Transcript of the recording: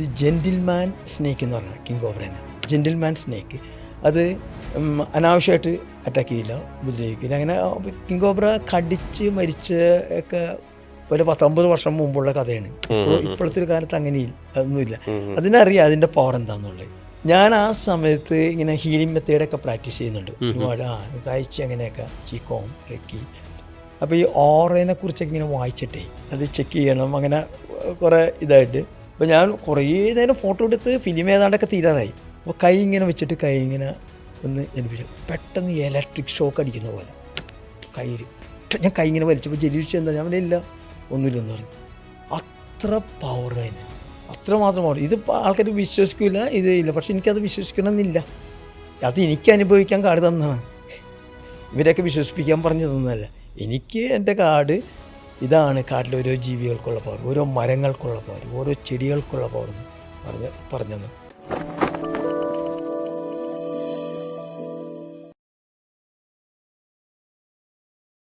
ഇത് gentleman snake എന്ന് പറഞ്ഞാൽ കിങ് കോബ്രേനെ ജെൻറ്റിൽമാൻ സ്നേക്ക്. അത് അനാവശ്യമായിട്ട് അറ്റാക്ക് ചെയ്യില്ല, ഉപദ്രവിക്കില്ല. അങ്ങനെ കിങ് കോബ്ര കടിച്ച് മരിച്ച ഒക്കെ ഒരു 19 വർഷം മുമ്പുള്ള കഥയാണ്. ഇപ്പോഴത്തെ ഒരു കാലത്ത് അങ്ങനെയില്ല, അതൊന്നുമില്ല. അതിനറിയാം അതിൻ്റെ പവർ എന്താണെന്നുള്ളത്. ഞാൻ ആ സമയത്ത് ഇങ്ങനെ ഹീലിംഗ് മെത്തേഡൊക്കെ പ്രാക്ടീസ് ചെയ്യുന്നുണ്ട് ഒരുപാട്. തയ്ച്ച് അങ്ങനെയൊക്കെ ചീക്കോം റെക്കി. അപ്പോൾ ഈ ഓറേനെ കുറിച്ചൊക്കെ ഇങ്ങനെ വായിച്ചിട്ടേ അത് ചെക്ക് ചെയ്യണം, അങ്ങനെ കുറേ ഇതായിട്ട്. അപ്പോൾ ഞാൻ കുറേ നേരം ഫോട്ടോ എടുത്ത് ഫിലിം ഏതാണ്ടൊക്കെ തീരാറായി. അപ്പോൾ കൈ ഇങ്ങനെ വെച്ചിട്ട് കൈ ഇങ്ങനെ ഒന്ന് ജലിപ്പിച്ചു, പെട്ടെന്ന് ഇലക്ട്രിക് ഷോക്ക് അടിക്കുന്ന പോലെ കയ്യിൽ. ഞാൻ കൈ ഇങ്ങനെ വലിച്ചപ്പോൾ ജലിപ്പിച്ചു. എന്താ ഞാൻ ഇല്ല ഒന്നുമില്ലെന്ന് പറഞ്ഞു. അത്ര പവർ അതിന്, അത്രമാത്രം പവർ. ഇത് ആൾക്കാർ വിശ്വസിക്കില്ല, ഇത് ഇല്ല. പക്ഷെ എനിക്കത് വിശ്വസിക്കണമെന്നില്ല. അത് എനിക്ക് അനുഭവിക്കാൻ കാർഡ് തന്നതാണ്. ഇവരെയൊക്കെ വിശ്വസിപ്പിക്കാൻ പറഞ്ഞു തന്നതല്ല. എനിക്ക് എൻ്റെ കാർഡ് ഇതാണ്. കാട്ടിലെ ഓരോ ജീവികൾക്കുള്ള പവർ, ഓരോ മരങ്ങൾക്കുള്ള പവർ, ഓരോ ചെടികൾക്കുള്ള പവർ പറഞ്ഞത്.